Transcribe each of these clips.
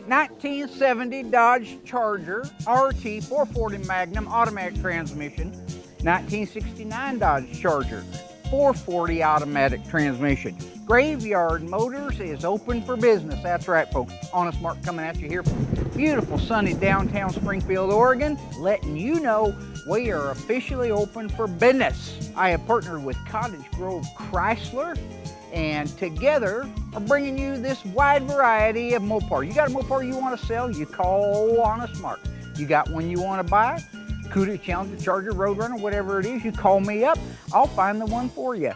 1970 Dodge Charger RT 440 Magnum automatic transmission. 1969 Dodge Charger 440 automatic transmission. Graveyard Motors is open for business. That's right, folks. Honest Mark coming at you here from beautiful sunny downtown Springfield, Oregon, letting you know we are officially open for business. I have partnered with Cottage Grove Chrysler, and together are bringing you this wide variety of Mopar. You got a Mopar you want to sell, you call Honest Mark. You got one you want to buy, Cuda, Challenger, Charger, Roadrunner, whatever it is, you call me up, I'll find the one for you.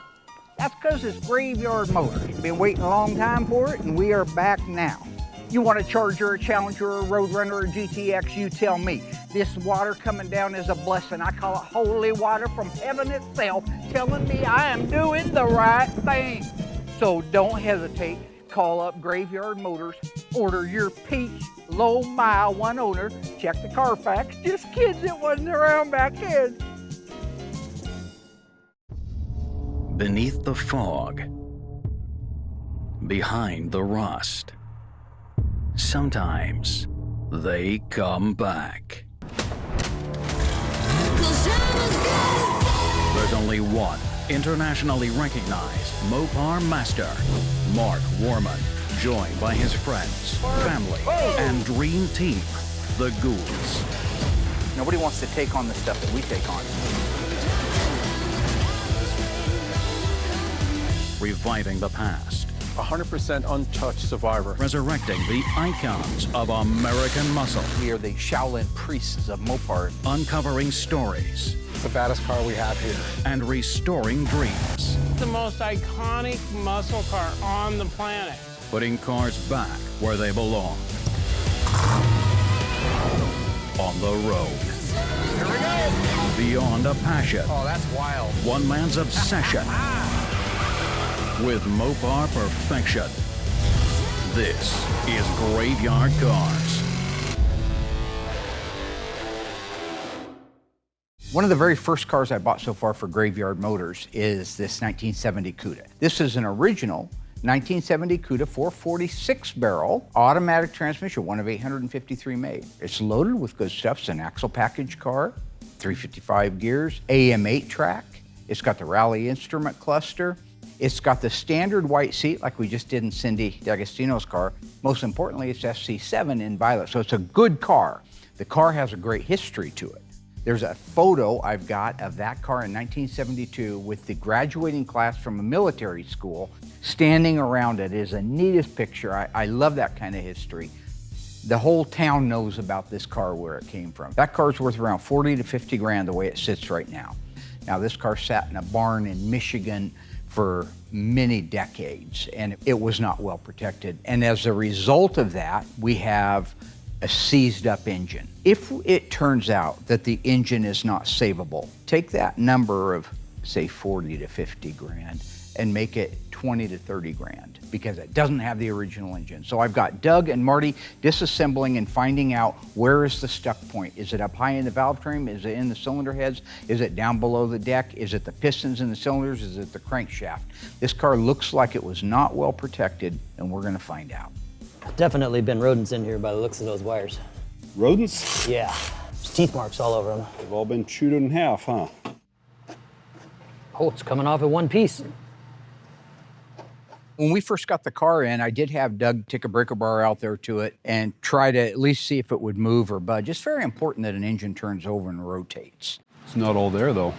That's because it's Graveyard Motors. You've been waiting a long time for it, and we are back now. You want a Charger, a Challenger, a Roadrunner, or a GTX, you tell me. This water coming down is a blessing. I call it holy water from heaven itself, telling me I am doing the right thing. So don't hesitate. Call up Graveyard Motors, order your peach low mile one owner, check the Carfax. Just kids, it wasn't around back then. Beneath the fog, behind the rust, sometimes they come back. There's only one internationally recognized Mopar master, Mark Warman, joined by his friends, family, and dream team, the Ghouls. Nobody wants to take on the stuff that we take on. Reviving the past, 100% untouched survivor. resurrecting the icons of American muscle, We are the Shaolin priests of Mopar. uncovering stories, It's the baddest car we have here. and restoring dreams, The most iconic muscle car on the planet. putting cars back where they belong. On the road. Here we go. Beyond a passion, Oh, that's wild. one man's obsession with Mopar perfection. This is Graveyard Carz. One of the very first cars I bought so far for Graveyard Motors is this 1970 Cuda. This is an original 1970 Cuda 446 barrel automatic transmission, one of 853 made. It's loaded with good stuff. It's an axle package car, 355 gears, AM8 track. It's got the rally instrument cluster. It's got the standard white seat like we just did in Cindy D'Agostino's car. Most importantly, it's FC7 in violet, so it's a good car. The car has a great history to it. There's a photo I've got of that car in 1972 with the graduating class from a military school standing around it. It is the neatest picture. I love that kind of history. The whole town knows about this car, where it came from. That car's worth around 40 to 50 grand the way it sits right now. Now, this car sat in a barn in Michigan for many decades, and it was not well protected. And as a result of that, we have a seized up engine. If it turns out that the engine is not savable, take that number of, say, 40 to 50 grand and make it 20 to 30 grand because it doesn't have the original engine. So I've got Doug and Marty disassembling and finding out where is the stuck point. Is it up high in the valve train? Is it in the cylinder heads? Is it down below the deck? Is it the pistons in the cylinders? Is it the crankshaft? This car looks like it was not well protected, and we're gonna find out. Definitely been rodents in here by the looks of those wires. Rodents? Yeah, there's teeth marks all over them. They've all been chewed in half, huh? Oh, it's coming off in one piece. When we first got the car in, I did have Doug take a breaker bar out there to it and try to at least see if it would move or budge. It's very important that an engine turns over and rotates. It's not all there, though.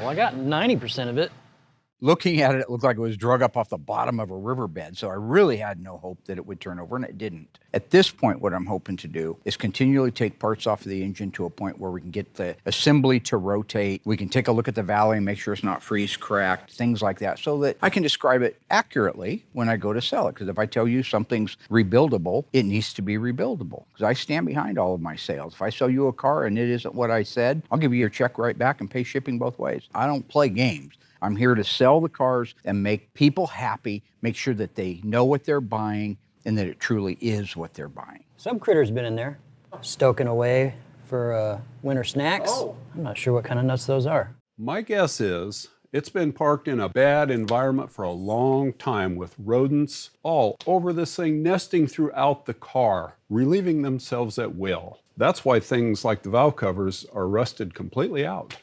Well, I got 90% of it. Looking at it, it looked like it was drug up off the bottom of a riverbed, so I really had no hope that it would turn over, and it didn't. At this point, what I'm hoping to do is continually take parts off of the engine to a point where we can get the assembly to rotate. We can take a look at the valley and make sure it's not freeze cracked, things like that, so that I can describe it accurately when I go to sell it. Because if I tell you something's rebuildable, it needs to be rebuildable. Because I stand behind all of my sales. If I sell you a car and it isn't what I said, I'll give you your check right back and pay shipping both ways. I don't play games. I'm here to sell the cars and make people happy, make sure that they know what they're buying and that it truly is what they're buying. Some critter's been in there, stoking away for winter snacks. Oh. I'm not sure what kind of nuts those are. My guess is It's been parked in a bad environment for a long time with rodents all over this thing, nesting throughout the car, relieving themselves at will. That's why things like the valve covers are rusted completely out.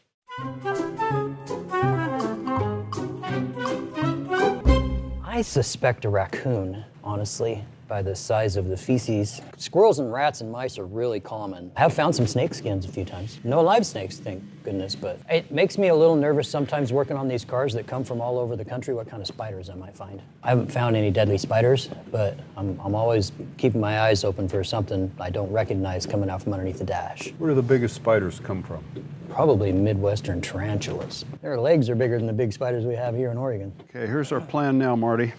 I suspect a raccoon, honestly, by the size of the feces. Squirrels and rats and mice are really common. I have found some snake skins a few times. No live snakes, thank goodness, but it makes me a little nervous sometimes working on these cars that come from all over the country, what kind of spiders I might find. I haven't found any deadly spiders, but I'm always keeping my eyes open for something I don't recognize coming out from underneath the dash. Where do the biggest spiders come from? Probably Midwestern tarantulas. Their legs are bigger than the big spiders we have here in Oregon. Okay, here's our plan now, Marty.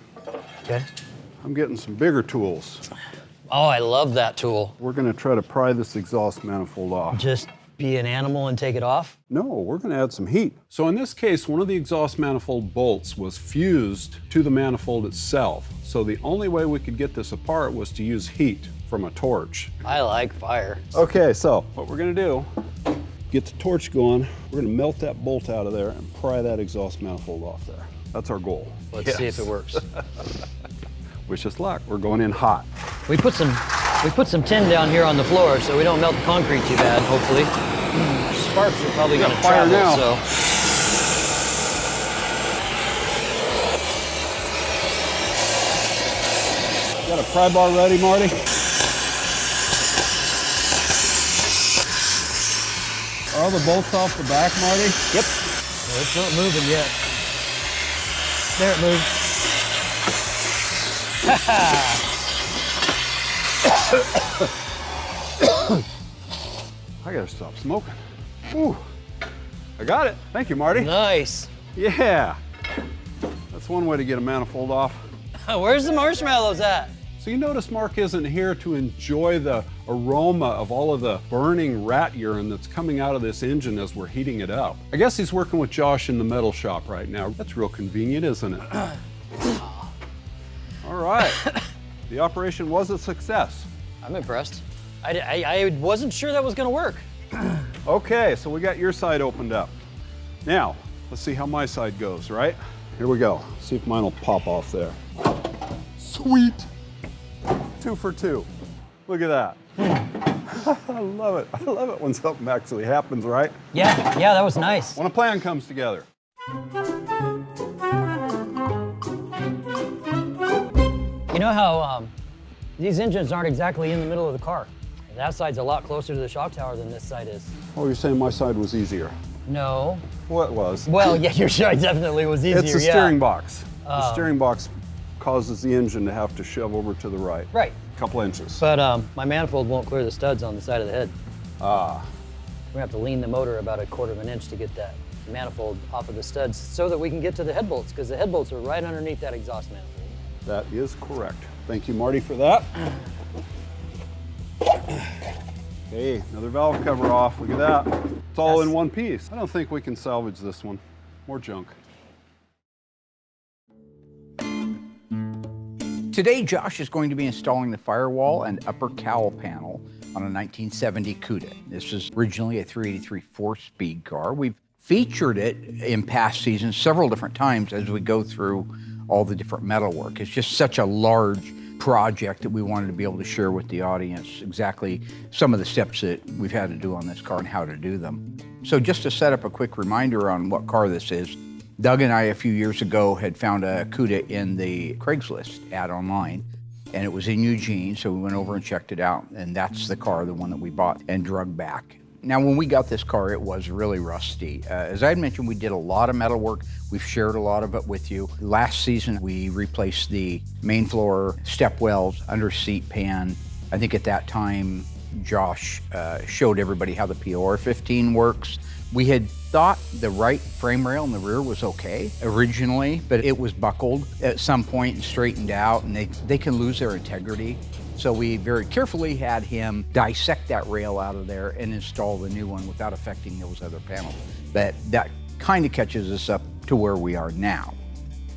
Okay. I'm getting some bigger tools. Oh, I love that tool. We're gonna try to pry this exhaust manifold off. Just be an animal and take it off? No, we're gonna add some heat. So in this case, one of the exhaust manifold bolts was fused to the manifold itself. So the only way we could get this apart was to use heat from a torch. I like fire. Okay, so what we're gonna do, get the torch going, we're gonna melt that bolt out of there and pry that exhaust manifold off there. That's our goal. Let's see if it works. Wish us luck, we're going in hot. We put some tin down here on the floor so we don't melt the concrete too bad, hopefully. Sparks are probably gonna fire travel, now. so. Got a pry bar ready, Marty? Are all the bolts off the back, Marty? Yep. Well, it's not moving yet. There it moved. I gotta stop smoking. Ooh, I got it. Thank you, Marty. Nice. Yeah. That's one way to get a manifold off. Where's the marshmallows at? So you notice Mark isn't here to enjoy the aroma of all of the burning rat urine that's coming out of this engine as we're heating it up. I guess he's working with Josh in the metal shop right now. That's real convenient, isn't it? All right. The operation was a success. I'm impressed. I wasn't sure that was gonna work. Okay, so we got your side opened up. Now, let's see how my side goes, right? Here we go. See if mine will pop off there. Sweet. 2 for 2. Look at that. I love it. I love it when something actually happens, right? Yeah, that was nice. When a plan comes together. You know how these engines aren't exactly in the middle of the car. That side's a lot closer to the shock tower than this side is. Oh, you're saying my side was easier? No. What was? Well, yeah, your side definitely was easier. It's the yeah. steering box. The steering box causes the engine to have to shove over to the right. Right. A couple inches. But my manifold won't clear the studs on the side of the head. Ah. We're gonna have to lean the motor about 1/4 of an inch to get that manifold off of the studs so that we can get to the head bolts, because the head bolts are right underneath that exhaust manifold. That is correct. Thank you, Marty, for that. Okay, another valve cover off. Look at that. It's all in one piece. I don't think we can salvage this one. More junk. Today, Josh is going to be installing the firewall and upper cowl panel on a 1970 Cuda. This is originally a 383 4-speed car. We've featured it in past seasons several different times as we go through all the different metalwork. It's just such a large project that we wanted to be able to share with the audience exactly some of the steps that we've had to do on this car and how to do them. So just to set up a quick reminder on what car this is, Doug and I a few years ago had found a Cuda in the Craigslist ad online, and it was in Eugene, so we went over and checked it out, and that's the car, the one that we bought and drug back. Now, when we got this car, it was really rusty. As I had mentioned, we did a lot of metal work. We've shared a lot of it with you. Last season, we replaced the main floor step wells, under seat pan. I think at that time, Josh showed everybody how the POR15 works. We had thought the right frame rail in the rear was okay originally, but it was buckled at some point and straightened out, and they can lose their integrity. So we very carefully had him dissect that rail out of there and install the new one without affecting those other panels. But that kind of catches us up to where we are now.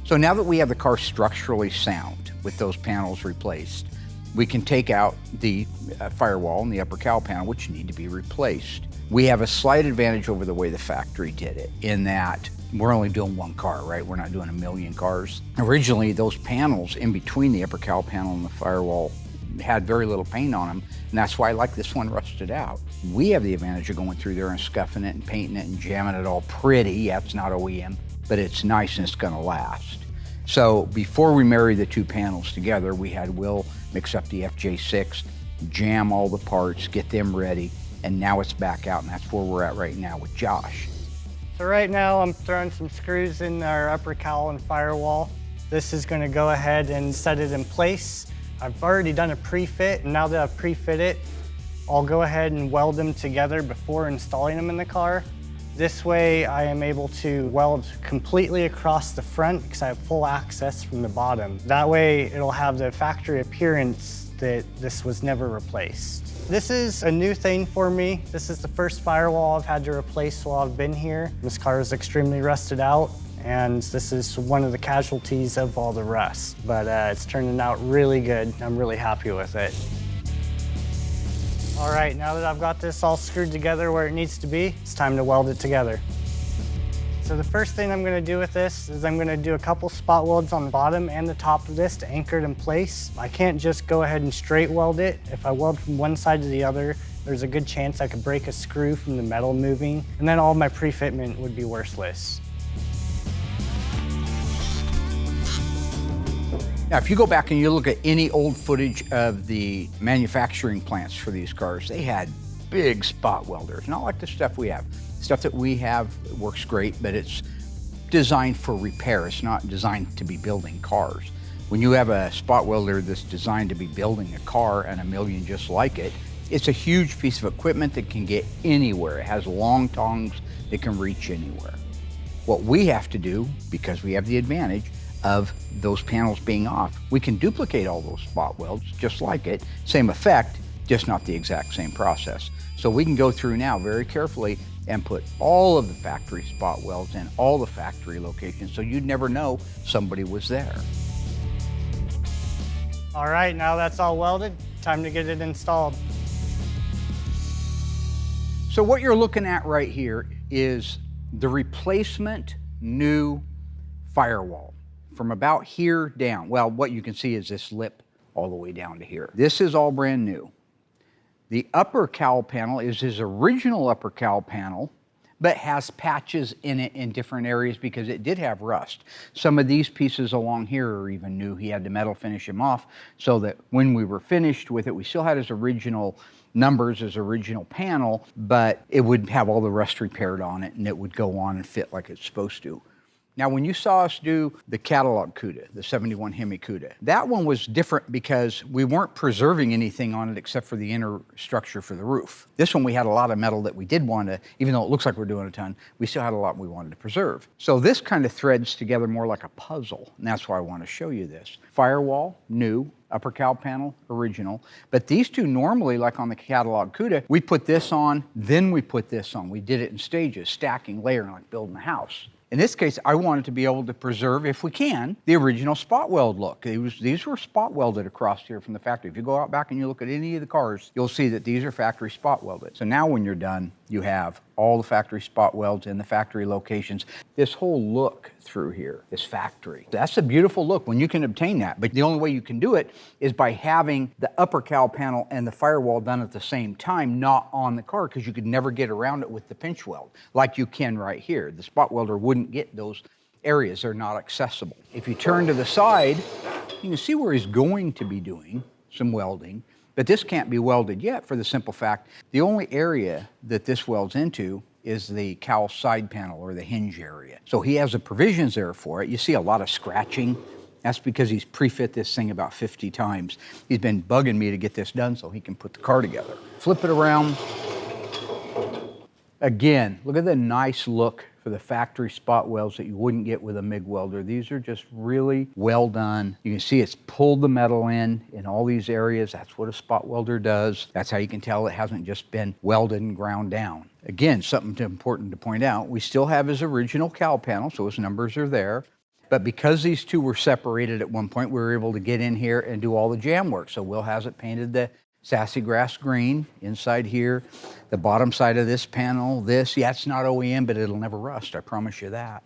So now that we have the car structurally sound with those panels replaced, we can take out the firewall and the upper cowl panel, which need to be replaced. We have a slight advantage over the way the factory did it, in that we're only doing one car, right? We're not doing a million cars. Originally, those panels in between the upper cowl panel and the firewall had very little paint on them, and that's why I like this one rusted out. We have the advantage of going through there and scuffing it and painting it and jamming it all pretty. Yeah, it's not OEM, but it's nice and it's gonna last. So before we married the two panels together, we had Will mix up the FJ6, jam all the parts, get them ready, and now it's back out, and that's where we're at right now with Josh. So right now I'm throwing some screws in our upper cowl and firewall. This is gonna go ahead and set it in place. I've already done a pre-fit, and now that I've pre-fit it, I'll go ahead and weld them together before installing them in the car. This way I am able to weld completely across the front because I have full access from the bottom. That way it'll have the factory appearance that this was never replaced. This is a new thing for me. This is the first firewall I've had to replace while I've been here. This car is extremely rusted out, and this is one of the casualties of all the rust. But it's turning out really good. I'm really happy with it. All right, now that I've got this all screwed together where it needs to be, it's time to weld it together. So the first thing I'm gonna do with this is I'm gonna do a couple spot welds on the bottom and the top of this to anchor it in place. I can't just go ahead and straight weld it. If I weld from one side to the other, there's a good chance I could break a screw from the metal moving, and then all my pre-fitment would be worthless. Now, if you go back and you look at any old footage of the manufacturing plants for these cars, they had big spot welders, not like the stuff we have. Stuff that we have works great, but it's designed for repair. It's not designed to be building cars. When you have a spot welder that's designed to be building a car and a million just like it, it's a huge piece of equipment that can get anywhere. It has long tongs that can reach anywhere. What we have to do, because we have the advantage of those panels being off, we can duplicate all those spot welds just like it, same effect, just not the exact same process. So we can go through now very carefully and put all of the factory spot welds in all the factory locations so you'd never know somebody was there. All right, now that's all welded, time to get it installed. So what you're looking at right here is the replacement new firewall from about here down. Well, what you can see is this lip all the way down to here. This is all brand new. The upper cowl panel is his original upper cowl panel, but has patches in it in different areas because it did have rust. Some of these pieces along here are even new. He had to metal finish them off so that when we were finished with it, we still had his original numbers, his original panel, but it would have all the rust repaired on it and it would go on and fit like it's supposed to. Now, when you saw us do the catalog CUDA, the 71 Hemi CUDA, that one was different because we weren't preserving anything on it except for the inner structure for the roof. This one, we had a lot of metal that we did want to, even though it looks like we're doing a ton, we still had a lot we wanted to preserve. So this kind of threads together more like a puzzle, and that's why I want to show you this. Firewall, new. Upper cowl panel, original. But these two normally, like on the catalog CUDA, we put this on, then we put this on. We did it in stages, stacking, layering, like building a house. In this case, I wanted to be able to preserve, if we can, the original spot weld look. These were spot welded across here from the factory. If you go out back and you look at any of the cars, you'll see that these are factory spot welded. So now when you're done, you have all the factory spot welds in the factory locations. This whole look through here is factory. That's a beautiful look when you can obtain that, but the only way you can do it is by having the upper cowl panel and the firewall done at the same time, not on the car, because you could never get around it with the pinch weld, like you can right here. The spot welder wouldn't get those areas, they're not accessible. If you turn to the side, you can see where he's going to be doing some welding, but this can't be welded yet for the simple fact, the only area that this welds into is the cowl side panel or the hinge area. So he has the provisions there for it. You see a lot of scratching. That's because he's pre-fit this thing about 50 times. He's been bugging me to get this done so he can put the car together. Flip it around. Again, look at the nice look for the factory spot welds that you wouldn't get with a MIG welder. These are just really well done. You can see it's pulled the metal in all these areas. That's what a spot welder does. That's how you can tell it hasn't just been welded and ground down. Again, something important to point out, we still have his original cowl panel, so his numbers are there. But because these two were separated at one point, we were able to get in here and do all the jam work. So Will has it painted the sassy grass green inside here, the bottom side of this panel, this, yeah, it's not OEM, but it'll never rust, I promise you that.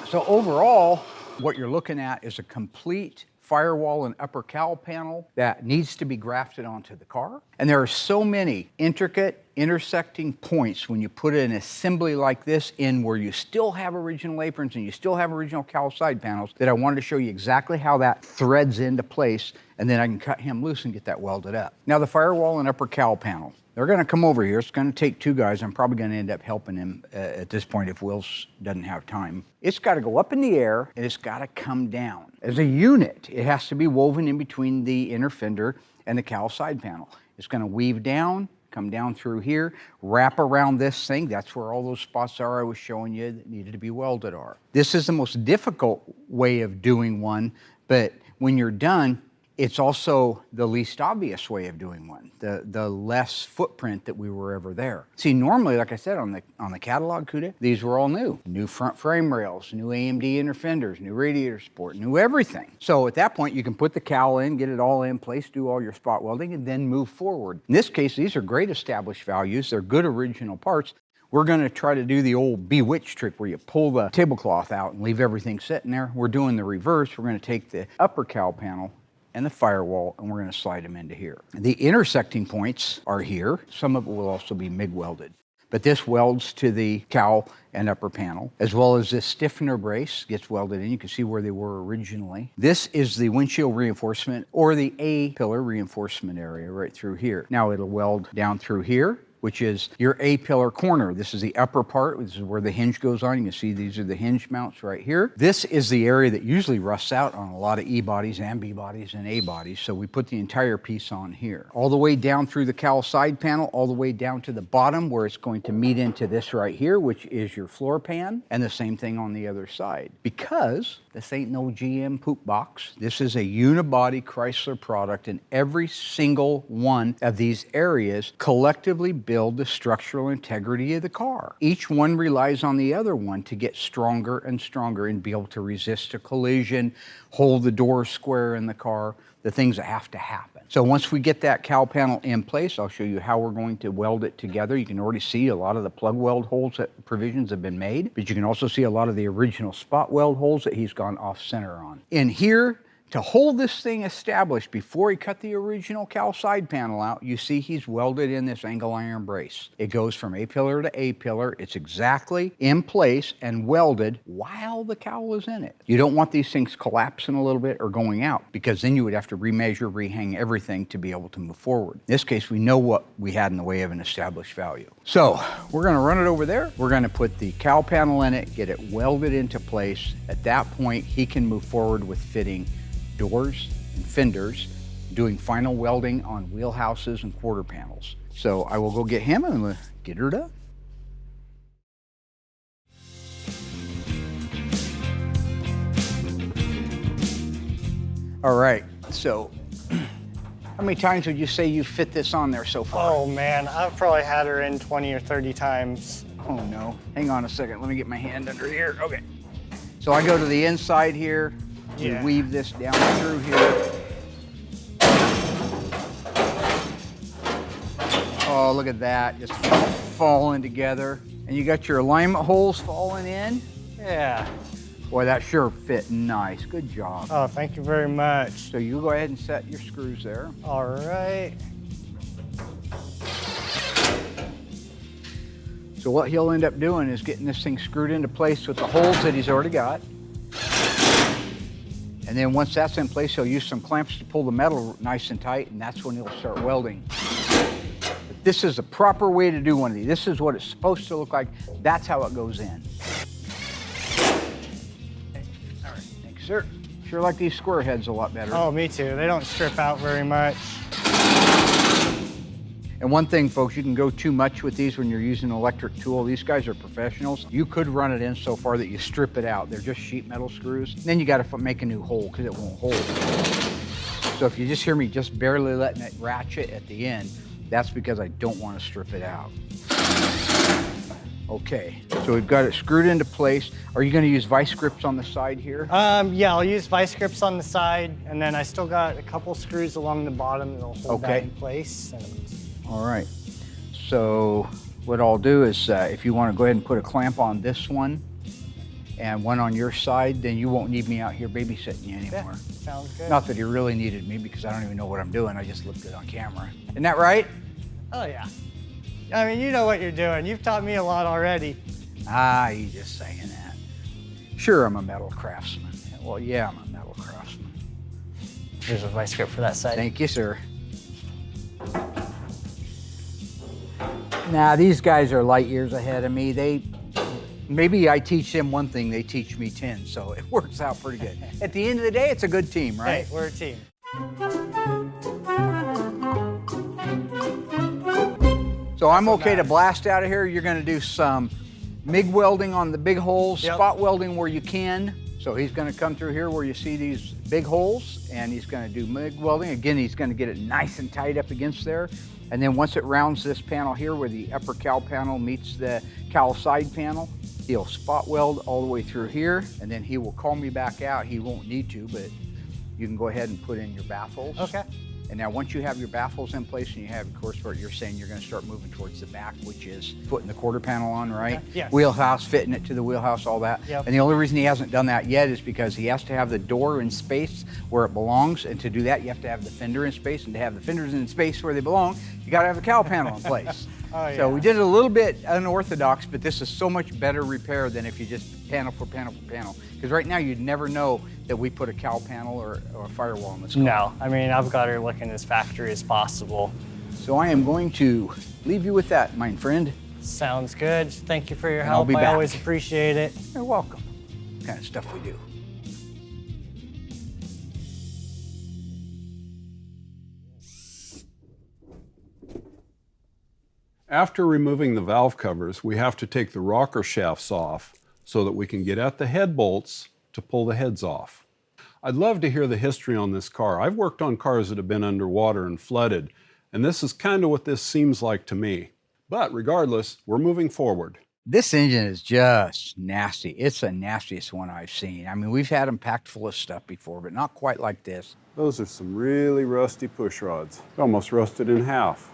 So overall, what you're looking at is a complete firewall and upper cowl panel that needs to be grafted onto the car. And there are so many intricate intersecting points when you put an assembly like this in where you still have original aprons and you still have original cowl side panels that I wanted to show you exactly how that threads into place, and then I can cut him loose and get that welded up. Now the firewall and upper cowl panel. They're gonna come over here. It's gonna take two guys. I'm probably gonna end up helping him at this point if Wills doesn't have time. It's gotta go up in the air and it's gotta come down. As a unit, it has to be woven in between the inner fender and the cowl side panel. It's gonna weave down, come down through here, wrap around this thing. That's where all those spots are I was showing you that needed to be welded are. This is the most difficult way of doing one, but when you're done, it's also the least obvious way of doing one, the less footprint that we were ever there. See, normally, like I said, on the catalog CUDA, these were all new. New front frame rails, new AMD inner fenders, new radiator support, new everything. So at that point, you can put the cowl in, get it all in place, do all your spot welding, and then move forward. In this case, these are great established values. They're good original parts. We're gonna try to do the old bewitch trick where you pull the tablecloth out and leave everything sitting there. We're doing the reverse. We're gonna take the upper cowl panel and the firewall, and we're gonna slide them into here. The intersecting points are here. Some of it will also be MIG welded. But this welds to the cowl and upper panel, as well as this stiffener brace gets welded in. You can see where they were originally. This is the windshield reinforcement or the A-pillar reinforcement area right through here. Now it'll weld down through here, which is your A-pillar corner. This is the upper part. This is where the hinge goes on. You can see these are the hinge mounts right here. This is the area that usually rusts out on a lot of E-bodies and B-bodies and A-bodies, so we put the entire piece on here. All the way down through the cowl side panel, all the way down to the bottom where it's going to meet into this right here, which is your floor pan, and the same thing on the other side. Because this ain't no GM poop box. This is a unibody Chrysler product, and every single one of these areas collectively build the structural integrity of the car. Each one relies on the other one to get stronger and stronger and be able to resist a collision, hold the door square in the car, the things that have to happen. So once we get that cowl panel in place, I'll show you how we're going to weld it together. You can already see a lot of the plug weld holes that provisions have been made, but you can also see a lot of the original spot weld holes that he's gone off center on. In here, to hold this thing established before he cut the original cowl side panel out, you see he's welded in this angle iron brace. It goes from A-pillar to A-pillar. It's exactly in place and welded while the cowl is in it. You don't want these things collapsing a little bit or going out, because then you would have to remeasure, rehang everything to be able to move forward. In this case, we know what we had in the way of an established value. So we're gonna run it over there. We're gonna put the cowl panel in it, get it welded into place. At that point, he can move forward with fitting doors and fenders, doing final welding on wheelhouses and quarter panels. So I will go get him and we'll get her done. All right, so how many times would you say you fit this on there so far? Oh man, I've probably had her in 20 or 30 times. Oh no, hang on a second, let me get my hand under here. Okay, so I go to the inside here, we weave this down through here. Oh, look at that, just falling together. And you got your alignment holes falling in? Yeah. Boy, that sure fit nice, good job. Oh, thank you very much. So you go ahead and set your screws there. All right. So what he'll end up doing is getting this thing screwed into place with the holes that he's already got. And then once that's in place, he'll use some clamps to pull the metal nice and tight, and that's when he'll start welding. But this is the proper way to do one of these. This is what it's supposed to look like. That's how it goes in. All right, thank you, sir. Sure like these square heads a lot better. Oh, me too. They don't strip out very much. And one thing, folks, you can go too much with these when you're using an electric tool. These guys are professionals. You could run it in so far that you strip it out. They're just sheet metal screws. And then you got to make a new hole because it won't hold. So if you just hear me just barely letting it ratchet at the end, that's because I don't want to strip it out. Okay, so we've got it screwed into place. Are you going to use vice grips on the side here? Yeah, I'll use vice grips on the side, and then I still got a couple screws along the bottom that'll hold that in place. All right, so what I'll do is if you want to go ahead and put a clamp on this one, and one on your side, then you won't need me out here babysitting you anymore. Yeah, sounds good. Not that he really needed me because I don't even know what I'm doing. I just look good on camera. Isn't that right? Oh yeah. I mean, you know what you're doing. You've taught me a lot already. Ah, you just saying that. Sure, I'm a metal craftsman. Well, yeah, I'm a metal craftsman. Here's a vice grip for that side. Thank you, sir. Now, these guys are light years ahead of me. Maybe I teach them one thing, they teach me 10, so it works out pretty good. At the end of the day, it's a good team, right? Hey, we're a team. So I'm okay to blast out of here. You're gonna do some MIG welding on the big holes, spot welding where you can. So he's gonna come through here where you see these big holes, and he's gonna do MIG welding. Again, he's gonna get it nice and tight up against there. And then once it rounds this panel here where the upper cowl panel meets the cowl side panel, he'll spot weld all the way through here, and then he will call me back out. He won't need to, but you can go ahead and put in your baffles. Okay. And now once you have your baffles in place and you have, of course, what you're saying, you're gonna start moving towards the back, which is putting the quarter panel on, right? Okay. Yes. Wheelhouse, fitting it to the wheelhouse, all that. Yep. And the only reason he hasn't done that yet is because he has to have the door in space where it belongs. And to do that, you have to have the fender in space. And to have the fenders in space where they belong, you gotta have a cowl panel in place. Oh, yeah. So we did it a little bit unorthodox, but this is so much better repair than if you just panel for panel for panel. Because right now you'd never know that we put a cowl panel or a firewall on this car. No, I mean, I've got her looking as factory as possible. So I am going to leave you with that, my friend. Sounds good. Thank you for your And I'll help. be I back. always appreciate it. You're welcome. Kind of stuff we do. After removing the valve covers, we have to take the rocker shafts off so that we can get at the head bolts to pull the heads off. I'd love to hear the history on this car. I've worked on cars that have been underwater and flooded, and this is kind of what this seems like to me. But regardless, we're moving forward. This engine is just nasty. It's the nastiest one I've seen. I mean, we've had them packed full of stuff before, but not quite like this. Those are some really rusty push rods. They're almost rusted in half.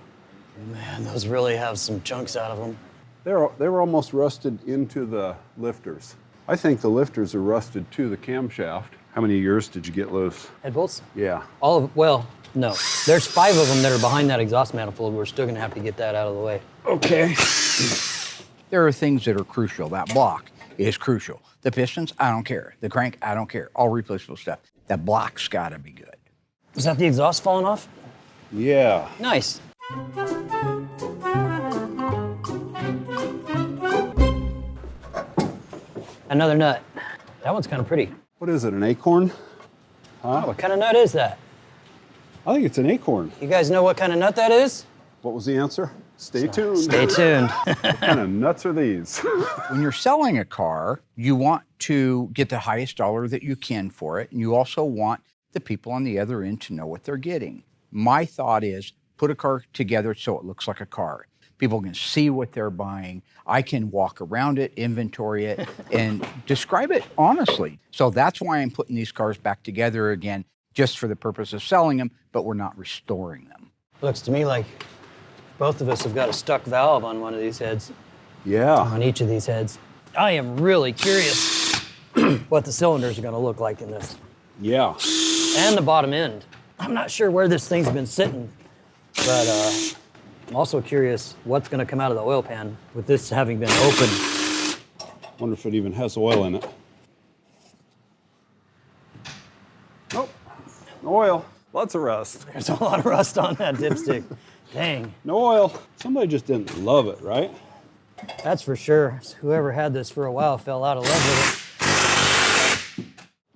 Man, those really have some chunks out of them. They were almost rusted into the lifters. I think the lifters are rusted to the camshaft. How many years did you get loose? Head bolts? Yeah. All of, well, no. There's 5 of them that are behind that exhaust manifold. We're still gonna have to get that out of the way. Okay. There are things that are crucial. That block is crucial. The pistons, I don't care. The crank, I don't care. All replaceable stuff. That block's gotta be good. Is that the exhaust falling off? Yeah. Nice. Another nut. That one's kind of pretty. What is it, an acorn? Oh, what kind of nut is that? I think it's an acorn. You guys know what kind of nut that is? What was the answer? Stay tuned. Stay tuned. What kind of nuts are these? When you're selling a car, you want to get the highest dollar that you can for it, and you also want the people on the other end to know what they're getting. My thought is put a car together so it looks like a car. People can see what they're buying. I can walk around it, inventory it, and describe it honestly. So that's why I'm putting these cars back together again, just for the purpose of selling them, but we're not restoring them. Looks to me like both of us have got a stuck valve on one of these heads, Yeah. on each of these heads. I am really curious what the cylinders are gonna look like in this. Yeah. And the bottom end. I'm not sure where this thing's been sitting, but I'm also curious what's gonna come out of the oil pan with this having been opened. Wonder if it even has oil in it. Nope. No oil. Lots of rust. There's a lot of rust on that dipstick. Dang, No oil. Somebody just didn't love it, right? that's for sure. Whoever had this for a while fell out of love with it.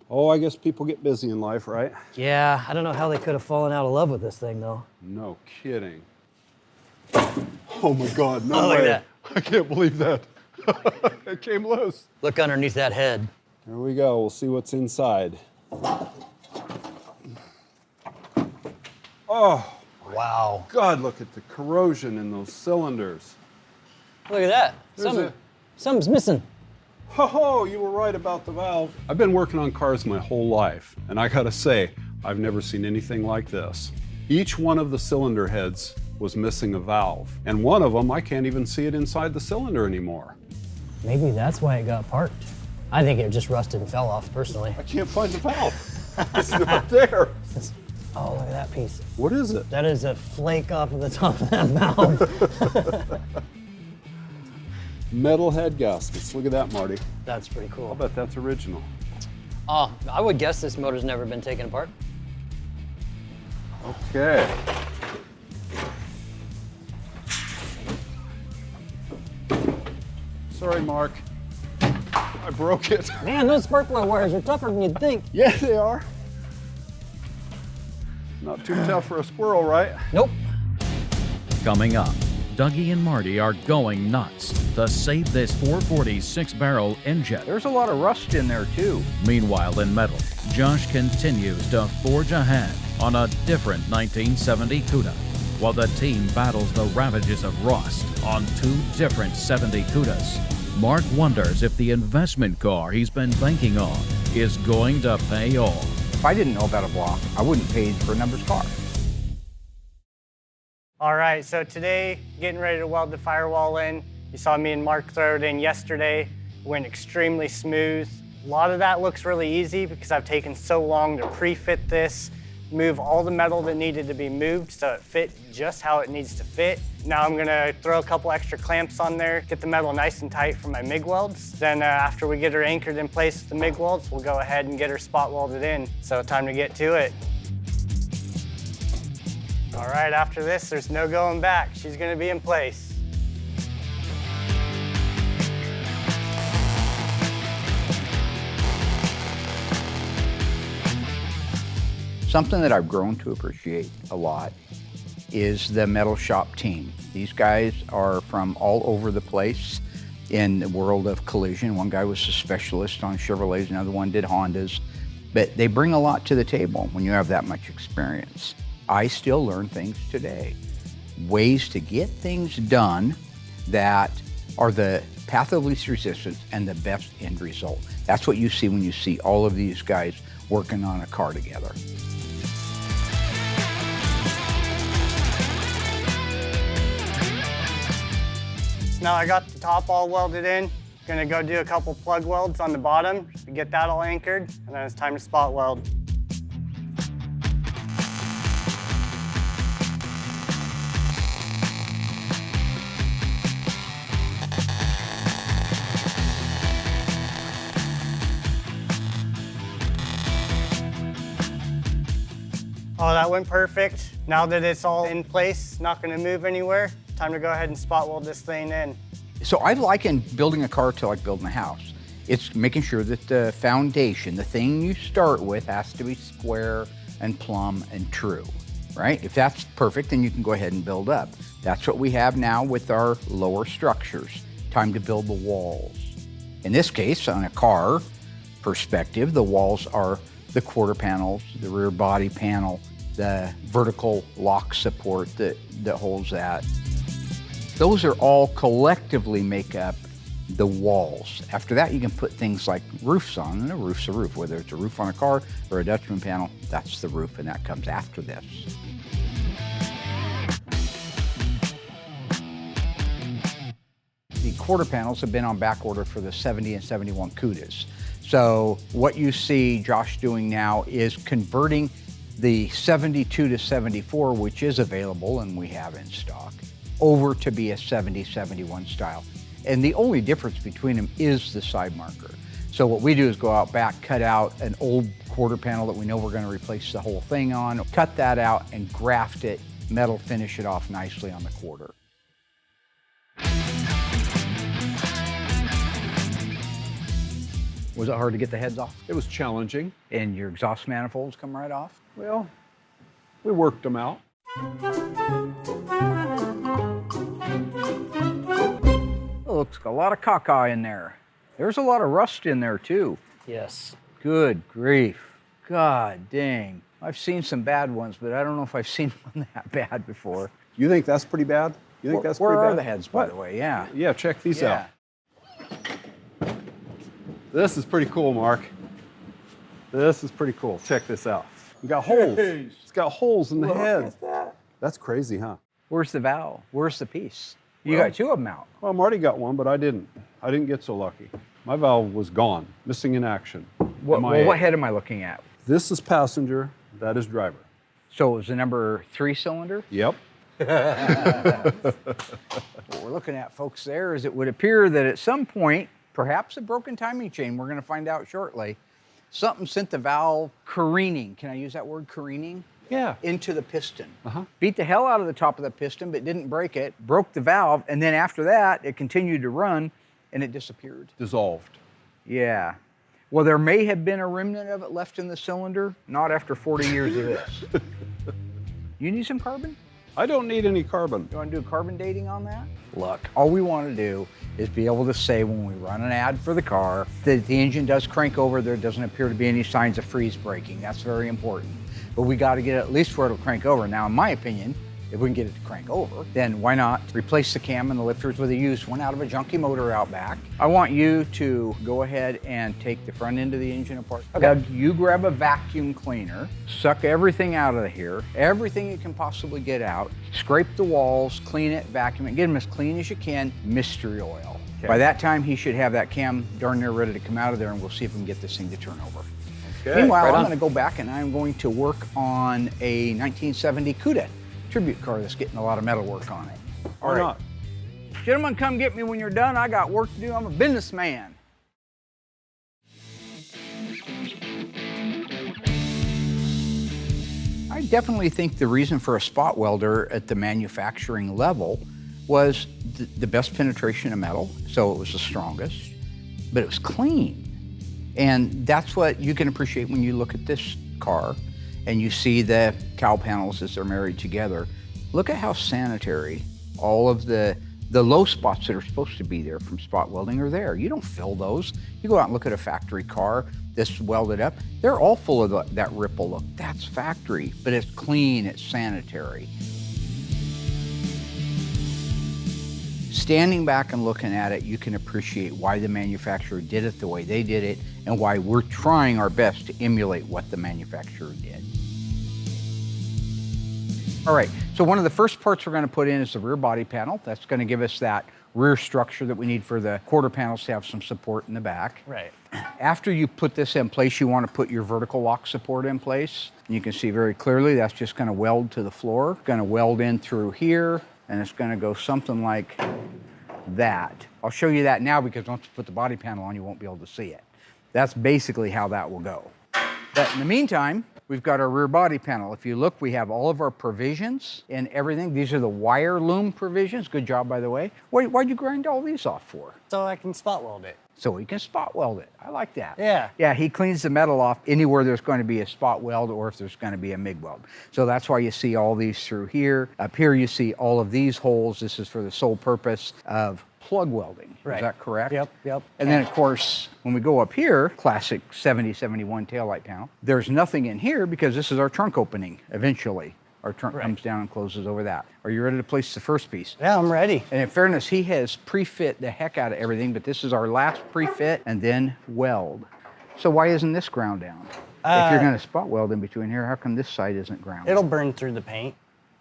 Oh, I guess people get busy in life, right? Yeah, I don't know how they could have fallen out of love with this thing though. No kidding. Oh my God, no Oh, look way. at I can't believe that. It came loose. Look underneath that head. There we go. We'll see what's inside. Oh, Wow. God, look at the corrosion in those cylinders. Look at that. There's Something's missing. Ho, you were right about the valve. I've been working on cars my whole life, and I gotta say, I've never seen anything like this. Each one of the cylinder heads was missing a valve, and one of them, I can't even see it inside the cylinder anymore. Maybe that's why it got parked. I think it just rusted and fell off, personally. I can't find the valve. It's not there. Oh, look at that piece. What is it? That is a flake off of the top of that valve. Metal head gaskets. Look at that, Marty. That's pretty cool. I'll bet that's original. Oh, I would guess this motor's never been taken apart. Okay. Sorry, Mark. I broke it. Man, those spark plug wires are tougher than you'd think. Yeah, they are. Not too tough for a squirrel, right? Nope. Coming up, Dougie and Marty are going nuts to save this 440 6-barrel engine. There's a lot of rust in there too. Meanwhile, in metal, Josh continues to forge ahead on a different 1970 CUDA, while the team battles the ravages of rust on 2 different 70 CUDAs. Mark wonders if the investment car he's been banking on is going to pay off. If I didn't know about a block, I wouldn't pay for a numbers car. All right, so today, getting ready to weld the firewall in. You saw me and Mark throw it in yesterday. It went extremely smooth. A lot of that looks really easy because I've taken so long to pre-fit this, move all the metal that needed to be moved so it fit just how it needs to fit. Now I'm gonna throw a couple extra clamps on there, get the metal nice and tight for my MIG welds. Then after we get her anchored in place with the MIG welds, we'll go ahead and get her spot welded in. So time to get to it. All right, after this, there's no going back. She's gonna be in place. Something that I've grown to appreciate a lot is the metal shop team. These guys are from all over the place in the world of collision. One guy was a specialist on Chevrolets, another one did Hondas, but they bring a lot to the table when you have that much experience. I still learn things today, ways to get things done that are the path of least resistance and the best end result. That's what you see when you see all of these guys working on a car together. Now I got the top all welded in. Gonna go do a couple plug welds on the bottom to get that all anchored, and then it's time to spot weld. Oh, that went perfect. Now that it's all in place, not gonna move anywhere, time to go ahead and spot weld this thing in. So I liken building a car to like building a house. It's making sure that the foundation, the thing you start with, has to be square and plumb and true, right? If that's perfect, then you can go ahead and build up. That's what we have now with our lower structures. Time to build the walls. In this case, on a car perspective, the walls are the quarter panels, the rear body panel, the vertical lock support that holds that. Those are all collectively make up the walls. After that, you can put things like roofs on, and a roof's a roof. Whether it's a roof on a car or a Dutchman panel, that's the roof, and that comes after this. The quarter panels have been on back order for the 70 and 71 CUDAs. So what you see Josh doing now is converting the 72 to 74, which is available and we have in stock, over to be a 70-71 style. And the only difference between them is the side marker. So what we do is go out back, cut out an old quarter panel that we know we're going to replace the whole thing on, cut that out and graft it, metal finish it off nicely on the quarter. Was it hard to get the heads off? It was challenging. And your exhaust manifolds come right off? Well, we worked them out. Oh, looks like a lot of caca in there. There's a lot of rust in there too. Yes. Good grief. God dang. I've seen some bad ones, but I don't know if I've seen one that bad before. You think that's pretty bad? You think that's pretty Where bad? are the heads, by the way? Yeah. Yeah, check these out. This is pretty cool, Mark. This is pretty cool. Check this out. We got holes. It's got holes in the head. That's crazy, huh? Where's the valve? Where's the piece? You got two of them out. Well, Marty got one, but I didn't. I didn't get so lucky. My valve was gone, missing in action. What MIA. head am I looking at? This is passenger, that is driver. So it was the number 3 cylinder? Yep. What we're looking at, folks, there is it would appear that at some point, perhaps a broken timing chain, we're going to find out shortly, something sent the valve careening. Can I use that word, careening? Yeah. Into the piston. Beat the hell out of the top of the piston, but didn't break it, broke the valve, and then after that, it continued to run, and it disappeared. Dissolved. Yeah. Well, there may have been a remnant of it left in the cylinder, not after 40 years of this. You need some carbon? I don't need any carbon. You want to do carbon dating on that? Look, all we want to do is be able to say when we run an ad for the car that the engine does crank over, there doesn't appear to be any signs of freeze braking. That's very important. But we got to get it at least where it'll crank over. Now, in my opinion, if we can get it to crank over, then why not replace the cam and the lifters with a used one out of a junky motor out back. I want you to go ahead and take the front end of the engine apart. Doug, you grab a vacuum cleaner, suck everything out of here, everything you can possibly get out, scrape the walls, clean it, vacuum it, get them as clean as you can, mystery oil. Okay. By that time, he should have that cam darn near ready to come out of there, and we'll see if we can get this thing to turn over. Okay. Meanwhile, I'm going to go back and I'm going to work on a 1970 Cuda tribute car that's getting a lot of metal work on it. All right. Gentlemen, come get me when you're done. I got work to do. I'm a businessman. I definitely think the reason for a spot welder at the manufacturing level was the best penetration of metal, so it was the strongest, but it was clean. And that's what you can appreciate when you look at this car and you see the cowl panels as they're married together. Look at how sanitary all of the low spots that are supposed to be there from spot welding are there. You don't fill those. You go out and look at a factory car that's welded up, they're all full of that ripple look. That's factory, but it's clean, it's sanitary. Standing back and looking at it, you can appreciate why the manufacturer did it the way they did it and why we're trying our best to emulate what the manufacturer did. All right, so one of the first parts we're going to put in is the rear body panel. That's going to give us that rear structure that we need for the quarter panels to have some support in the back. Right. After you put this in place, you want to put your vertical lock support in place. And you can see very clearly that's just going to weld to the floor. Going to weld in through here, and it's going to go something like that. I'll show you that now because once you put the body panel on, you won't be able to see it. That's basically how that will go. But in the meantime, we've got our rear body panel. If you look, we have all of our provisions and everything. These are the wire loom provisions. Good job, by the way. Why'd you grind all these off for? So I can spot weld it. So we can spot weld it. I like that. Yeah. Yeah, he cleans the metal off anywhere there's going to be a spot weld or if there's going to be a MIG weld. So that's why you see all these through here. Up here you see all of these holes. This is for the sole purpose of plug welding. Right. Is that correct? Yep. And then, of course, when we go up here, classic 70-71 taillight panel, there's nothing in here because this is our trunk opening eventually. Our trunk comes down and closes over that. Are you ready to place the first piece? Yeah, I'm ready. And in fairness, he has pre-fit the heck out of everything, but this is our last pre-fit and then weld. So why isn't this ground down? If you're going to spot weld in between here, how come this side isn't ground? It'll burn through the paint.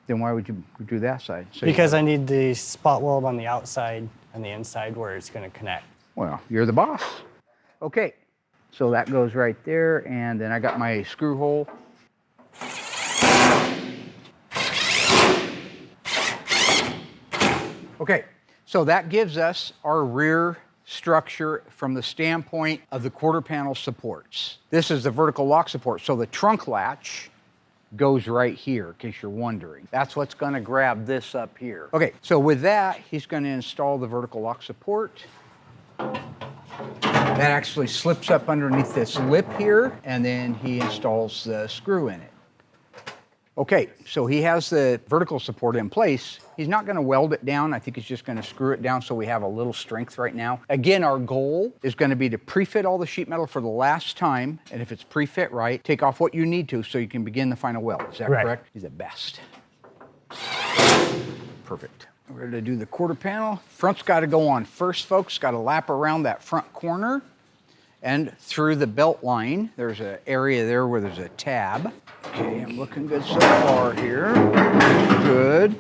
Then why would you do that side? So Because I need the spot weld on the outside and the inside where it's going to connect. Well, you're the boss. Okay, so that goes right there, and then I got my screw hole. Okay, so that gives us our rear structure from the standpoint of the quarter panel supports. This is the vertical lock support, so the trunk latch goes right here, in case you're wondering. That's what's gonna grab this up here. Okay, so with that, he's gonna install the vertical lock support. That actually slips up underneath this lip here, and then he installs the screw in it. Okay, so he has the vertical support in place. He's not gonna weld it down. I think he's just gonna screw it down so we have a little strength right now. Again, our goal is gonna be to pre-fit all the sheet metal for the last time, and if it's pre-fit right, take off what you need to so you can begin the final weld. Is that correct? He's the best. Perfect. We're ready to do the quarter panel. Front's gotta go on first, folks. Gotta lap around that front corner and through the belt line. There's an area there where there's a tab. Okay, I'm looking good so far here. Good.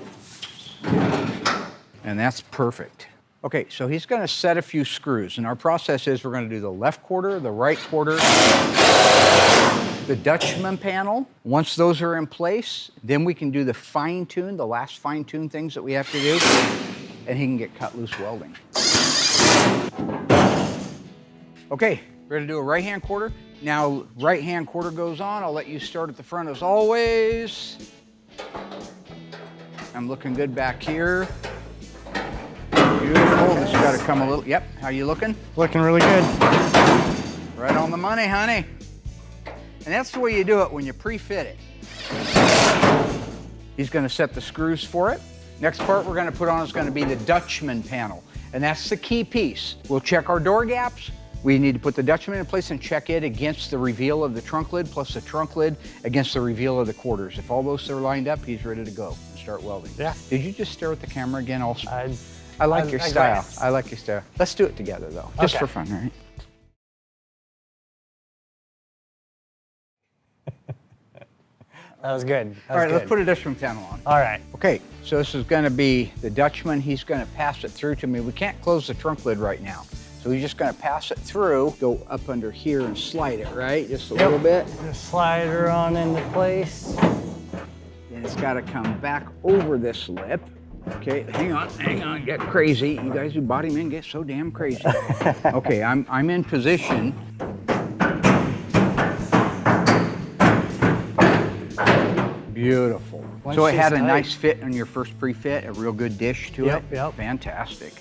And that's perfect. Okay, so he's gonna set a few screws, and our process is we're gonna do the left quarter, the right quarter, the Dutchman panel. Once those are in place, then we can do the fine tune, the last fine tune things that we have to do, and he can get cut loose welding. Okay, we're gonna do a right-hand quarter. Now, right-hand quarter goes on. I'll let you start at the front as always. I'm looking good back here. Beautiful. This has got to come a little. Yep. How you looking? Looking really good. Right on the money, honey. And that's the way you do it when you pre-fit it. He's going to set the screws for it. Next part we're going to put on is going to be the Dutchman panel. And that's the key piece. We'll check our door gaps. We need to put the Dutchman in place and check it against the reveal of the trunk lid, plus the trunk lid against the reveal of the quarters. If all those are lined up, he's ready to go and start welding. Yeah. Did you just stare at the camera again also? I like your style. guess. I like your style. Let's do it together though, just Okay. for fun, right? That was good. All right, let's put a Dutchman panel on. All right. Okay, so this is gonna be the Dutchman. He's gonna pass it through to me. We can't close the trunk lid right now. So he's just gonna pass it through, go up under here and slide it, right? Just a little bit. Just slide her on into place. Then it's gotta come back over this lip. Okay, hang on, get crazy. You guys who body men get so damn crazy. Okay, I'm in position. Beautiful. So it had a nice fit on your first pre-fit, a real good dish to it? Yep. Fantastic.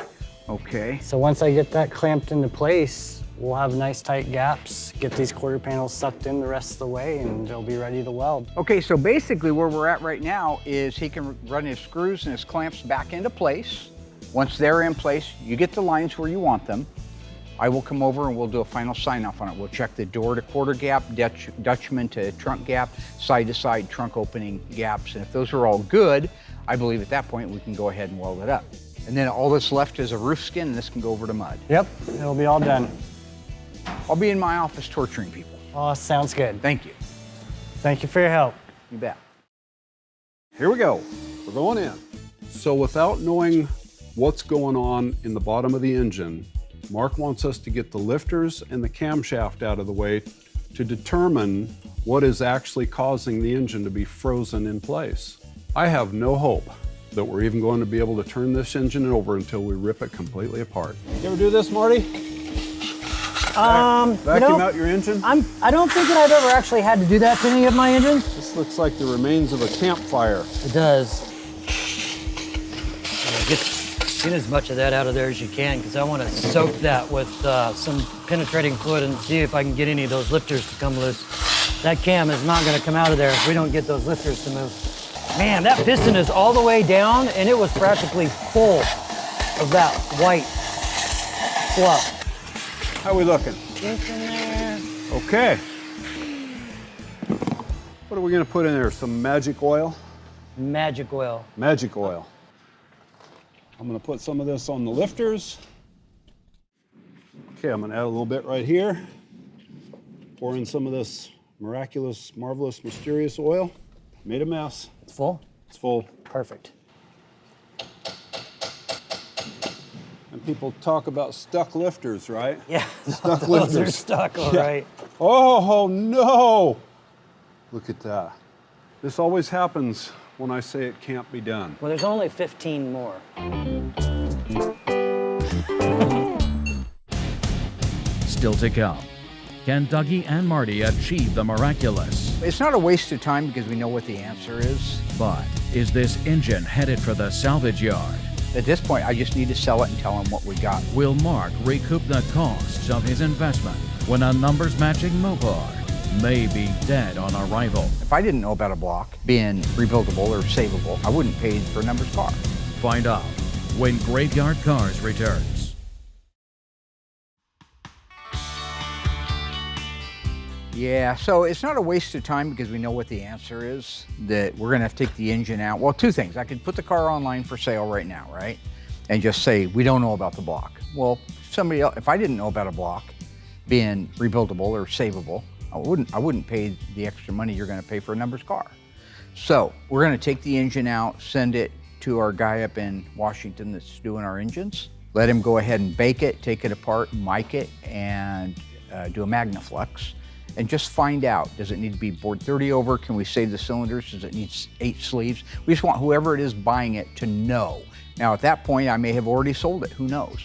Okay. So once I get that clamped into place, we'll have nice tight gaps, get these quarter panels sucked in the rest of the way, and they'll be ready to weld. Okay, so basically where we're at right now is he can run his screws and his clamps back into place. Once they're in place, you get the lines where you want them. I will come over and we'll do a final sign off on it. We'll check the door to quarter gap, Dutchman to trunk gap, side to side trunk opening gaps. And if those are all good, I believe at that point we can go ahead and weld it up. And then all that's left is a roof skin and this can go over to mud. Yep, it'll be all done. I'll be in my office torturing people. Oh, sounds good. Thank you. Thank you for your help. You bet. Here we go. We're going in. So without knowing what's going on in the bottom of the engine, Mark wants us to get the lifters and the camshaft out of the way to determine what is actually causing the engine to be frozen in place. I have no hope that we're even going to be able to turn this engine over until we rip it completely apart. You ever do this, Marty? Vacuum out your engine? I don't think that I've ever actually had to do that to any of my engines. This looks like the remains of a campfire. It does. Get as much of that out of there as you can, because I want to soak that with some penetrating fluid and see if I can get any of those lifters to come loose. That cam is not going to come out of there if we don't get those lifters to move. Man, that piston is all the way down, and it was practically full of that white fluff. How we looking? It's in there. Okay. What are we going to put in there? Some magic oil? Magic oil. Magic oil. I'm going to put some of this on the lifters. Okay, I'm going to add a little bit right here. Pour in some of this miraculous, marvelous, mysterious oil. Made a mess. It's full? It's full. Perfect. And people talk about stuck lifters, right? Yeah, Stuck those lifters. are stuck, all Yeah. right. Oh, no! Look at that. This always happens when I say it can't be done. Well, there's only 15 more. Still to come. Can Dougie and Marty achieve the miraculous? It's not a waste of time because we know what the answer is. But is this engine headed for the salvage yard? At this point, I just need to sell it and tell him what we got. Will Mark recoup the costs of his investment when a numbers matching Mopar may be dead on arrival? If I didn't know about a block being rebuildable or savable, I wouldn't pay for a numbers car. Find out when Graveyard Carz returns. Yeah, so it's not a waste of time because we know what the answer is, that we're gonna have to take the engine out. Well, two things. I could put the car online for sale right now, right? And just say, we don't know about the block. Well, somebody else, if I didn't know about a block being rebuildable or savable, I wouldn't pay the extra money you're gonna pay for a numbers car. So we're gonna take the engine out, send it to our guy up in Washington that's doing our engines, Let him go ahead and bake it, take it apart, mic it, and do a Magnaflux. And just find out, does it need to be bored 30 over? Can we save the cylinders? Does it need 8 sleeves? We just want whoever it is buying it to know. Now at that point, I may have already sold it, who knows?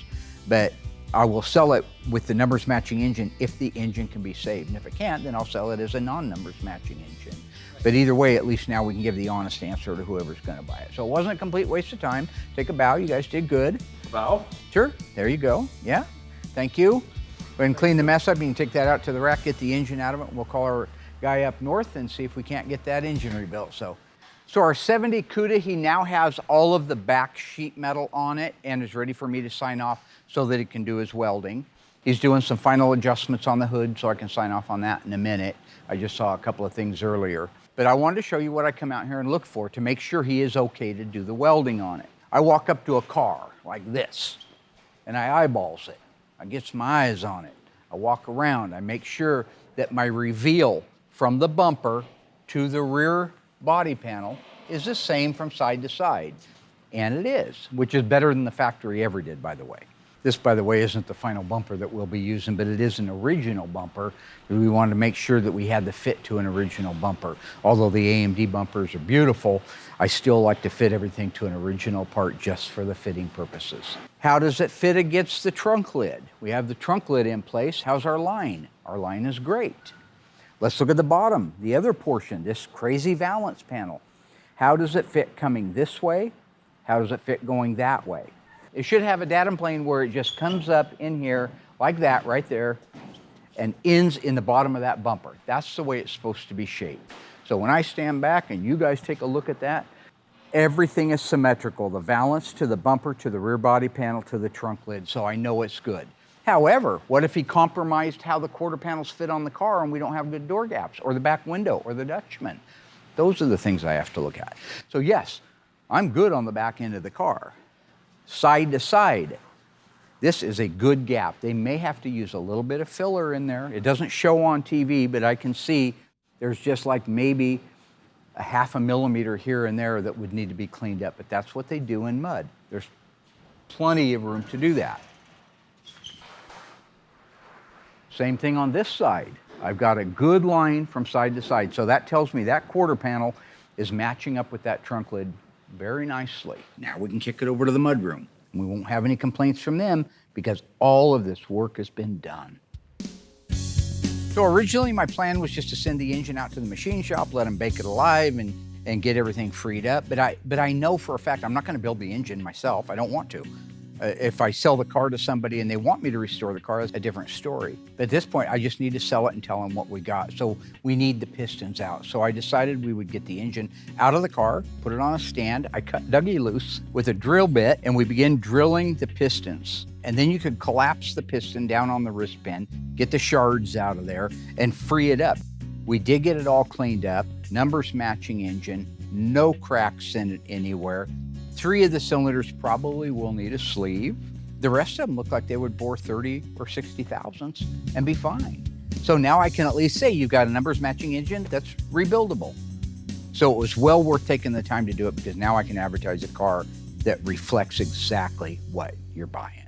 But I will sell it with the numbers matching engine if the engine can be saved. And if it can't, then I'll sell it as a non-numbers matching engine. But either way, at least now we can give the honest answer to whoever's gonna buy it. So it wasn't a complete waste of time. Take a bow, you guys did good. Bow? Sure, there you go, yeah. Thank you. Go ahead and clean the mess up. You can take that out to the rack, get the engine out of it. We'll call our guy up north and see if we can't get that engine rebuilt. So our 70 CUDA, he now has all of the back sheet metal on it and is ready for me to sign off so that he can do his welding. He's doing some final adjustments on the hood, so I can sign off on that in a minute. I just saw a couple of things earlier. But I wanted to show you what I come out here and look for to make sure he is okay to do the welding on it. I walk up to a car like this, and I eyeballs it. I get my eyes on it. I walk around. I make sure that my reveal from the bumper to the rear body panel is the same from side to side. And it is, which is better than the factory ever did, by the way. This, by the way, isn't the final bumper that we'll be using, but it is an original bumper. We wanted to make sure that we had the fit to an original bumper. Although the AMD bumpers are beautiful, I still like to fit everything to an original part just for the fitting purposes. How does it fit against the trunk lid? We have the trunk lid in place. How's our line? Our line is great. Let's look at the bottom, the other portion, this crazy valance panel. How does it fit coming this way? How does it fit going that way? It should have a datum plane where it just comes up in here like that right there and ends in the bottom of that bumper. That's the way it's supposed to be shaped. So when I stand back and you guys take a look at that, everything is symmetrical. The valance to the bumper, to the rear body panel, to the trunk lid, so I know it's good. However, what if he compromised how the quarter panels fit on the car and we don't have good door gaps, or the back window, or the Dutchman? Those are the things I have to look at. So yes, I'm good on the back end of the car. Side to side, this is a good gap. They may have to use a little bit of filler in there. It doesn't show on TV, but I can see there's just like maybe a 0.5 millimeter here and there that would need to be cleaned up, but that's what they do in mud. There's plenty of room to do that. Same thing on this side. I've got a good line from side to side, so that tells me that quarter panel is matching up with that trunk lid very nicely. Now we can kick it over to the mudroom. We won't have any complaints from them because all of this work has been done. So originally my plan was just to send the engine out to the machine shop, let them bake it alive and get everything freed up. But I know for a fact I'm not gonna build the engine myself. I don't want to. If I sell the car to somebody and they want me to restore the car, that's a different story. But at this point, I just need to sell it and tell them what we got. So we need the pistons out. So I decided we would get the engine out of the car, put it on a stand. I cut Dougie loose with a drill bit and we began drilling the pistons. And then you could collapse the piston down on the wrist pin, get the shards out of there and free it up. We did get it all cleaned up, numbers matching engine, no cracks in it anywhere. 3 of the cylinders probably will need a sleeve. The rest of them look like they would bore 30 or 60 thousandths and be fine. So now I can at least say you've got a numbers matching engine that's rebuildable. So it was well worth taking the time to do it because now I can advertise a car that reflects exactly what you're buying.